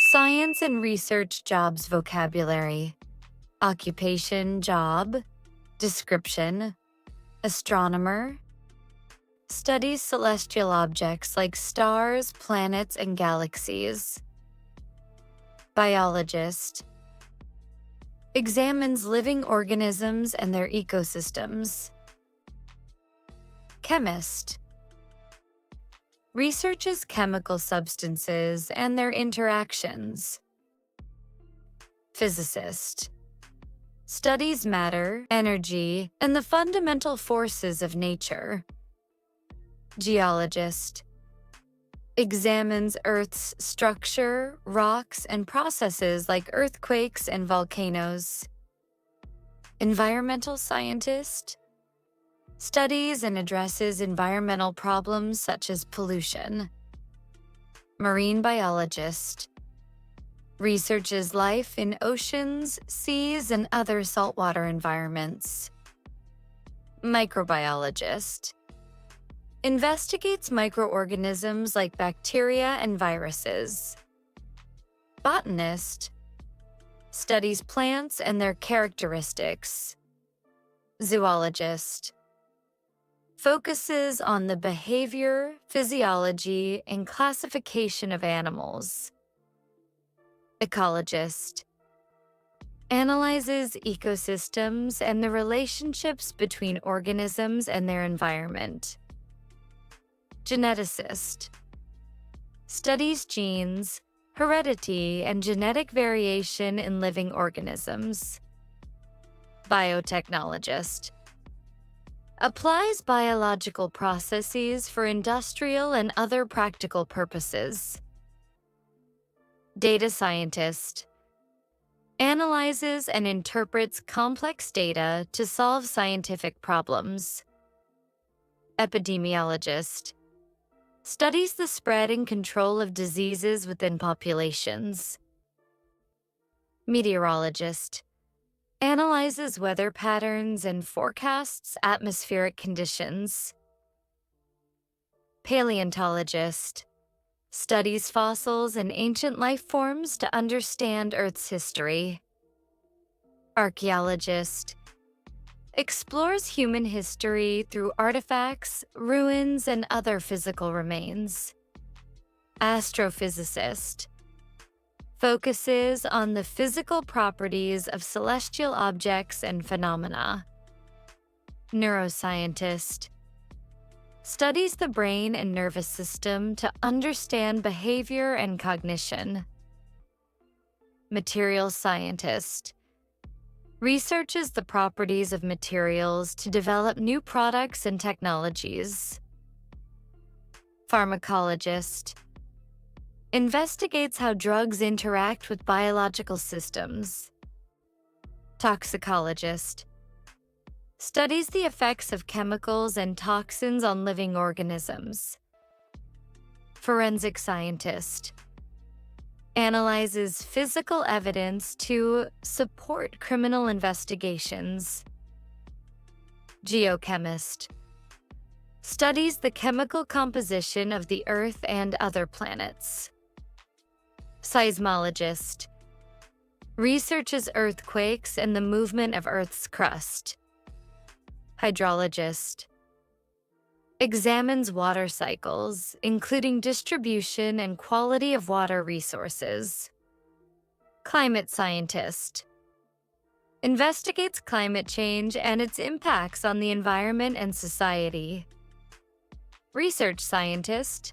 Science and research jobs vocabulary. Occupation, job. Description, astronomer. Studies celestial objects like stars, planets, and galaxies. Biologist. Examines living organisms and their ecosystems. Chemist. Researches chemical substances and their interactions. Physicist. Studies matter, energy, and the fundamental forces of nature. Geologist. Examines Earth's structure, rocks, and processes like earthquakes and volcanoes. Environmental scientist. Studies and addresses environmental problems such as pollution. Marine biologist. Researches life in oceans, seas, and other saltwater environments. Microbiologist. Investigates microorganisms like bacteria and viruses. Botanist. Studies plants and their characteristics. Zoologist. Focuses on the behavior, physiology, and classification of animals. Ecologist. Analyzes ecosystems and the relationships between organisms and their environment. Geneticist. Studies genes, heredity, and genetic variation in living organisms. Biotechnologist. Applies biological processes for industrial and other practical purposes. Data scientist. Analyzes and interprets complex data to solve scientific problems. Epidemiologist. Studies the spread and control of diseases within populations. Meteorologist. Analyzes weather patterns and forecasts atmospheric conditions. Paleontologist. Studies fossils and ancient life forms to understand Earth's history. Archaeologist. Explores human history through artifacts, ruins, and other physical remains. Astrophysicist. Focuses on the physical properties of celestial objects and phenomena. Neuroscientist. Studies the brain and nervous system to understand behavior and cognition. Materials scientist. Researches the properties of materials to develop new products and technologies. Pharmacologist. Investigates how drugs interact with biological systems. Toxicologist. Studies the effects of chemicals and toxins on living organisms. Forensic scientist. Analyzes physical evidence to support criminal investigations. Geochemist. Studies the chemical composition of the Earth and other planets. Seismologist. Researches earthquakes and the movement of Earth's crust. Hydrologist. Examines water cycles, including distribution and quality of water resources. Climate scientist. Investigates climate change and its impacts on the environment and society. Research scientist.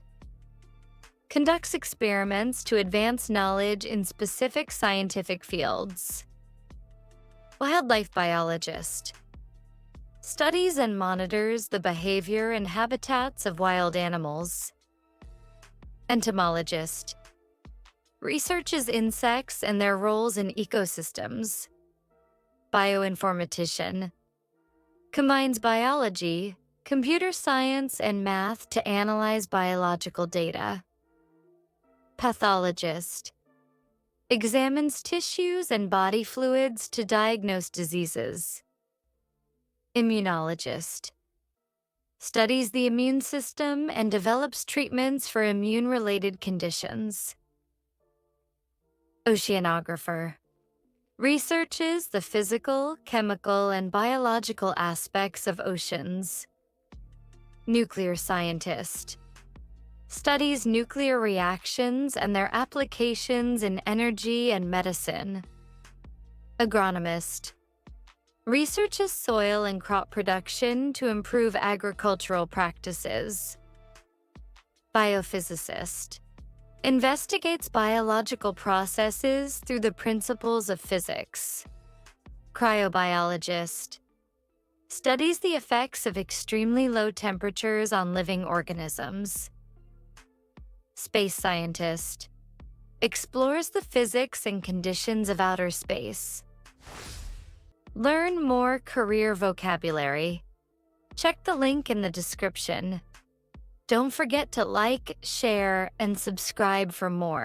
Conducts experiments to advance knowledge in specific scientific fields. Wildlife biologist. Studies and monitors the behavior and habitats of wild animals. Entomologist. Researches insects and their roles in ecosystems. Bioinformatician. Combines biology, computer science, and math to analyze biological data. Pathologist. Examines tissues and body fluids to diagnose diseases. Immunologist. Studies the immune system and develops treatments for immune-related conditions. Oceanographer. Researches the physical, chemical, and biological aspects of oceans. Nuclear scientist. Studies nuclear reactions and their applications in energy and medicine. Agronomist. Researches soil and crop production to improve agricultural practices. Biophysicist. Investigates biological processes through the principles of physics. Cryobiologist. Studies the effects of extremely low temperatures on living organisms. Space scientist. Explores the physics and conditions of outer space. Learn more career vocabulary. Check the link in the description. Don't forget to like, share, and subscribe for more.